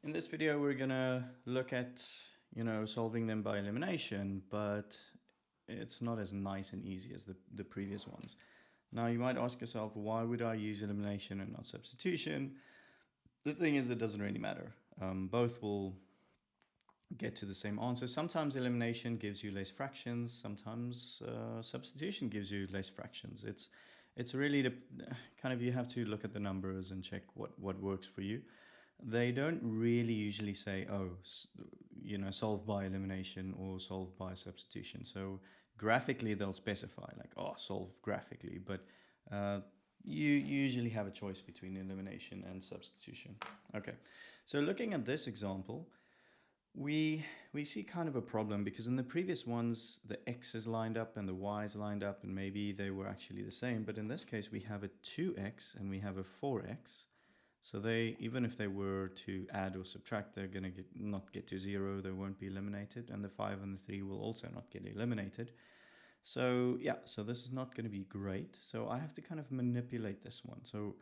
In this video, we're gonna look at, solving them by elimination, but it's not as nice and easy as the previous ones. Now, you might ask yourself, why would I use elimination and not substitution? The thing is, it doesn't really matter. Both will get to the same answer. Sometimes elimination gives you less fractions. Sometimes substitution gives you less fractions. It's really kind of, you have to look at the numbers and check what works for you. They don't really usually say, oh, solve by elimination or solve by substitution. So graphically, they'll specify like, oh, solve graphically. But you usually have a choice between elimination and substitution. Okay, so looking at this example, we see kind of a problem because in the previous ones, the x's lined up and the y's lined up, and maybe they were actually the same. But in this case, we have a 2x and we have a 4x. So they, even if they were to add or subtract, they're going to not get to 0. They won't be eliminated. And the 5 and the 3 will also not get eliminated. So yeah, so this is not going to be great. So I have to kind of manipulate this one. So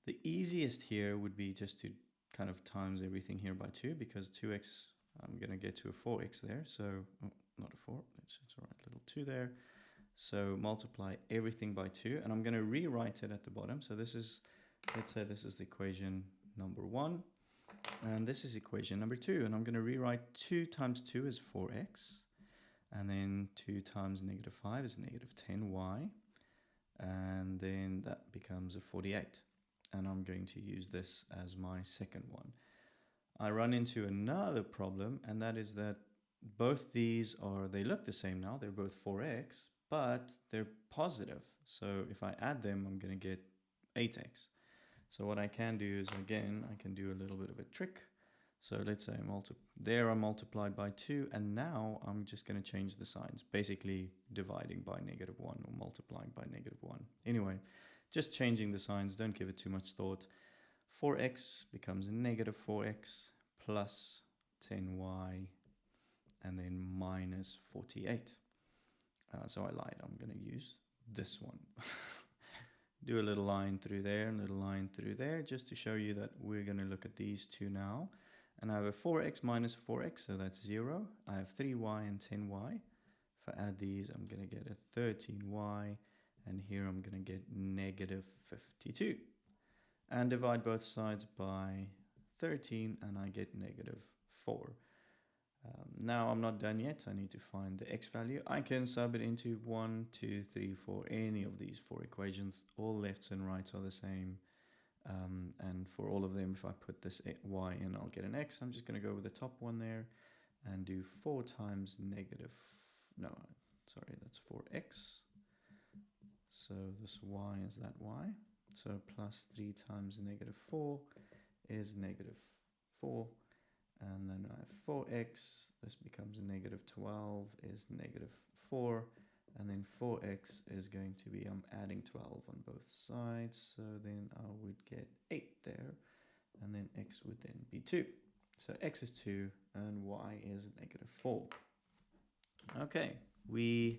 the easiest here would be just to kind of times everything here by 2, because 2x, I'm going to get to a 4x there. So, oh, not a 4, it's all right, little 2 there. So multiply everything by 2, and I'm going to rewrite it at the bottom. So this is, let's say this is equation number 1, and this is equation number 2. And I'm going to rewrite 2 times 2 is 4x, and then 2 times negative 5 is negative 10y, and then that becomes a 48. And I'm going to use this as my second one. I run into another problem, and that is that both these they look the same now. They're both 4x, but they're positive. So if I add them, I'm going to get 8x. So what I can do is, again, I can do a little bit of a trick. So let's say I multiplied by 2, and now I'm just going to change the signs, basically dividing by negative 1 or multiplying by negative 1. Anyway, just changing the signs, don't give it too much thought. 4x becomes negative 4x plus 10y, and then minus 48. So I lied, I'm going to use this one. Do a little line through there, and a little line through there, just to show you that we're going to look at these two now. And I have a 4x minus 4x, so that's 0. I have 3y and 10y. If I add these, I'm going to get a 13y, and here I'm going to get negative 52. And divide both sides by 13, and I get negative 4. Now I'm not done yet. I need to find the x value. I can sub it into 1, 2, 3, 4, any of these 4 equations. All lefts and rights are the same. And for all of them, if I put this y in, I'll get an x. I'm just going to go with the top one there and do 4 times negative, no, sorry, that's 4x. So this y is that y. So plus 3 times negative 4 is negative 4. And then I have 4x, this becomes negative 12 is negative 4. And then 4x is going to be, I'm adding 12 on both sides. So then I would get 8 there. And then x would then be 2. So x is 2 and y is negative 4. Okay, we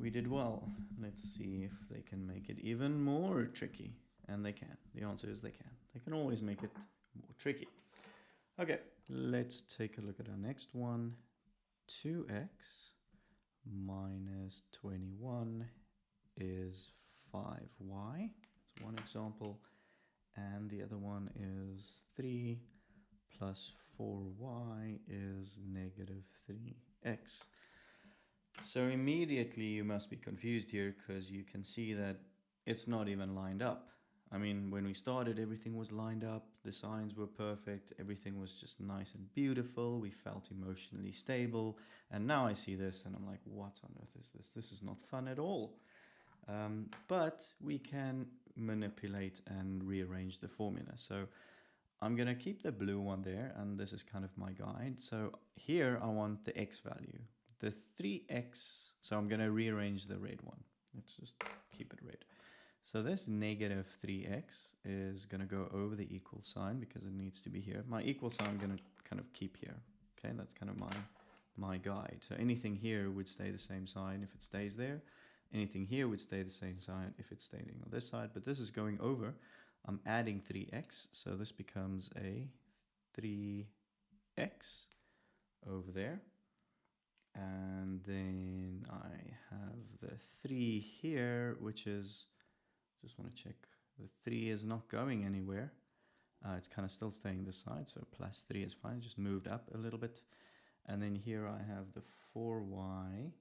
did well. Let's see if they can make it even more tricky. And they can. The answer is they can. They can always make it more tricky. Okay, let's take a look at our next one. 2x minus 21 is 5y. That's one example. And the other one is 3 plus 4y is negative 3x. So immediately you must be confused here, because you can see that it's not even lined up. I mean, when we started, everything was lined up, the signs were perfect, everything was just nice and beautiful, we felt emotionally stable, and now I see this and I'm like, what on earth is this? This is not fun at all. But we can manipulate and rearrange the formula. So I'm going to keep the blue one there, and this is kind of my guide. So here I want the x value. The 3x, so I'm going to rearrange the red one. Let's just keep it red. So this negative 3x is going to go over the equal sign because it needs to be here. My equal sign I'm going to kind of keep here. Okay, that's kind of my guide. So anything here would stay the same sign if it stays there. Anything here would stay the same sign if it's staying on this side. But this is going over. I'm adding 3x, so this becomes a 3x over there. And then I have the 3 here, which is, just want to check, the 3 is not going anywhere. It's kind of still staying this side, so plus 3 is fine. It just moved up a little bit. And then here I have the 4y,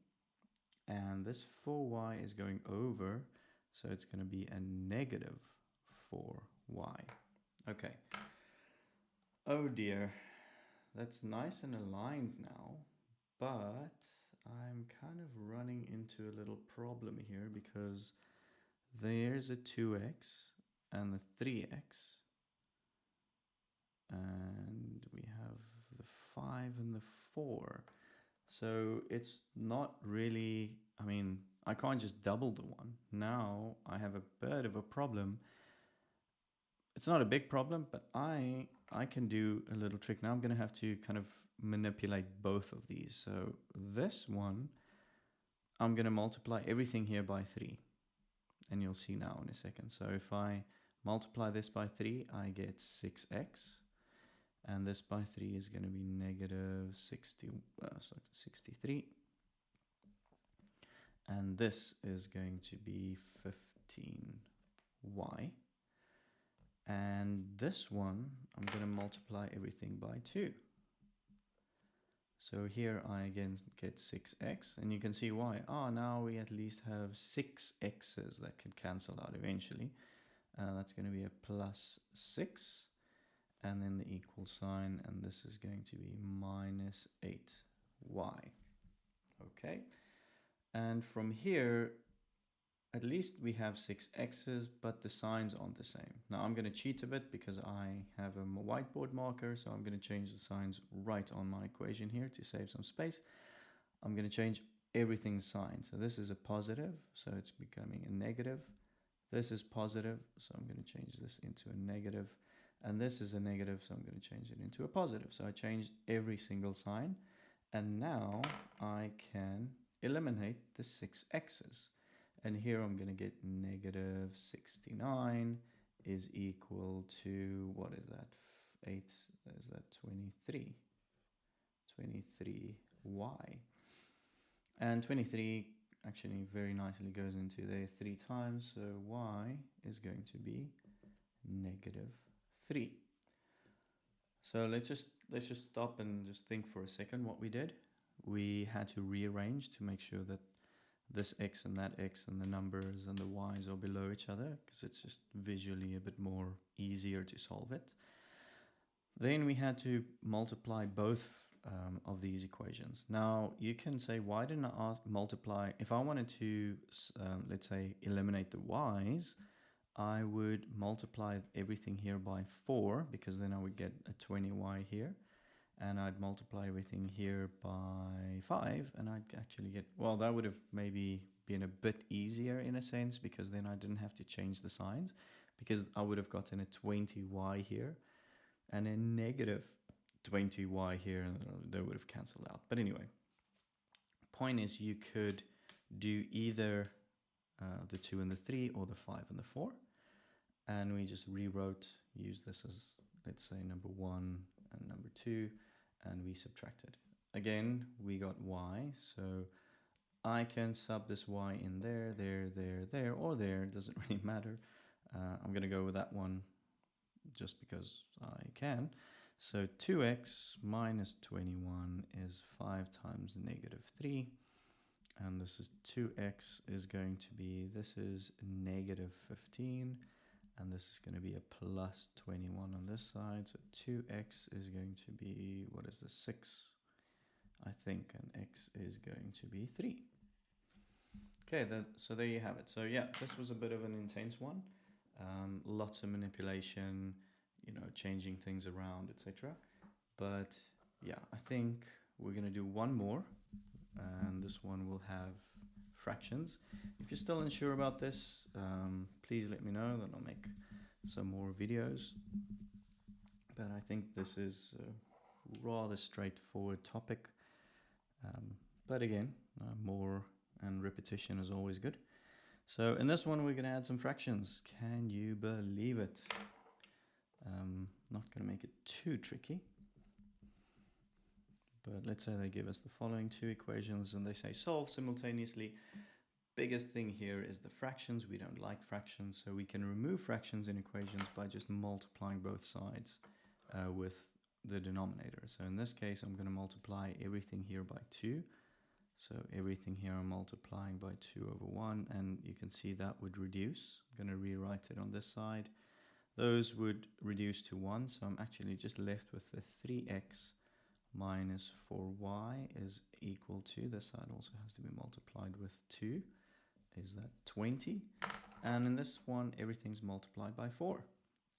and this 4y is going over, so it's going to be a negative 4y. Okay. Oh dear, that's nice and aligned now, but I'm kind of running into a little problem here because there's a 2x and the 3x, and we have the 5 and the 4. So it's not really, I mean, I can't just double the 1. Now I have a bit of a problem. It's not a big problem, but I can do a little trick. Now I'm going to have to kind of manipulate both of these. So this one, I'm going to multiply everything here by 3. And you'll see now in a second. So if I multiply this by 3, I get 6x. And this by 3 is going to be negative 63. And this is going to be 15y. And this one, I'm going to multiply everything by 2. So here I again get 6x, and you can see why. Now we at least have 6 x's that could cancel out eventually. That's going to be a plus 6, and then the equal sign, and this is going to be minus 8y. Okay, and from here, at least we have 6 x's, but the signs aren't the same. Now I'm going to cheat a bit because I have a whiteboard marker, so I'm going to change the signs right on my equation here to save some space. I'm going to change everything's sign. So this is a positive, so it's becoming a negative. This is positive, so I'm going to change this into a negative. And this is a negative, so I'm going to change it into a positive. So I changed every single sign, and now I can eliminate the 6 x's. And here I'm going to get negative 69 is equal to, what is that? 8, is that 23? 23y. And 23 actually very nicely goes into there 3 times, so y is going to be negative 3. So let's just stop and just think for a second what we did. We had to rearrange to make sure that this x and that x and the numbers and the y's are below each other, because it's just visually a bit more easier to solve it. Then we had to multiply both of these equations. Now you can say, why didn't I multiply? If I wanted to, let's say, eliminate the y's, I would multiply everything here by 4, because then I would get a 20y here. And I'd multiply everything here by 5, and I'd actually get, well, that would have maybe been a bit easier in a sense, because then I didn't have to change the signs, because I would have gotten a 20y here and a negative 20y here, and they would have cancelled out. But anyway, point is, you could do either the 2 and the 3 or the 5 and the 4, and we just rewrote, use this as, let's say, number 1 and number 2, and we subtracted. Again, we got y, so I can sub this y in there, there, or there, it doesn't really matter. I'm going to go with that one just because I can. So 2x minus 21 is 5 times negative 3, and this is 2x is going to be, this is negative 15, and this is going to be a plus 21 on this side. So 2x is going to be, what is this, 6, I think, and x is going to be 3. Okay, so there you have it. So yeah, this was a bit of an intense one. Lots of manipulation, changing things around, etc. But yeah, I think we're going to do one more, and this one will have fractions. If you're still unsure about this, please let me know, then I'll make some more videos. But I think this is a rather straightforward topic. But again, more and repetition is always good. So in this one, we're going to add some fractions. Can you believe it? Not going to make it too tricky. But let's say they give us the following two equations and they say solve simultaneously. Biggest thing here is the fractions. We don't like fractions, so we can remove fractions in equations by just multiplying both sides with the denominator. So in this case, I'm going to multiply everything here by 2. So everything here I'm multiplying by 2 over 1, and you can see that would reduce. I'm going to rewrite it on this side. Those would reduce to 1, so I'm actually just left with the 3x minus 4y is equal to, this side also has to be multiplied with 2, is that 20? And in this one, everything's multiplied by 4.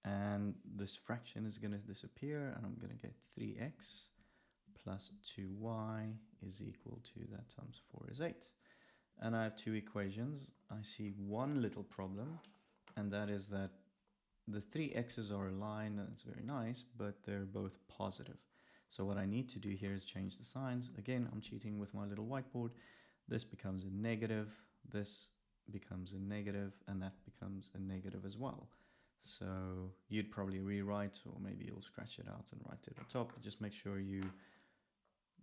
And this fraction is going to disappear, and I'm going to get 3x plus 2y is equal to, that times 4 is 8. And I have two equations. I see one little problem, and that is that the 3x's are aligned, and it's very nice, but they're both positive. So what I need to do here is change the signs. Again, I'm cheating with my little whiteboard. This becomes a negative, this becomes a negative, and that becomes a negative as well. So you'd probably rewrite, or maybe you'll scratch it out and write it on top, but just make sure you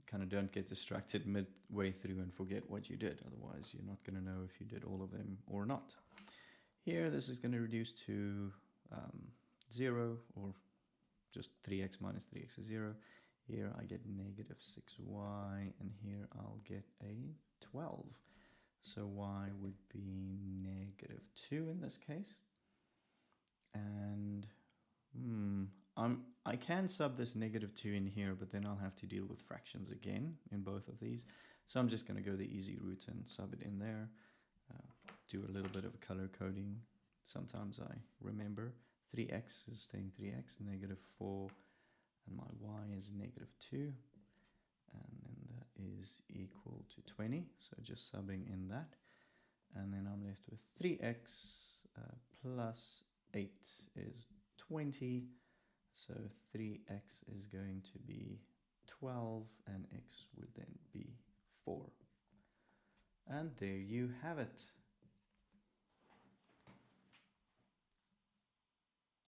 kind of don't get distracted midway through and forget what you did. Otherwise, you're not going to know if you did all of them or not. Here, this is going to reduce to 0, or just 3x minus 3x is 0. Here I get negative 6y, and here I'll get a 12. So y would be negative 2 in this case. And I can sub this negative 2 in here, but then I'll have to deal with fractions again in both of these. So I'm just going to go the easy route and sub it in there. Do a little bit of color coding. Sometimes I remember 3x is staying 3x, negative 4, and my y is negative 2. And then that is equal to 20. So just subbing in that. And then I'm left with 3x plus 8 is 20. So 3x is going to be 12, and x would then be 4. And there you have it.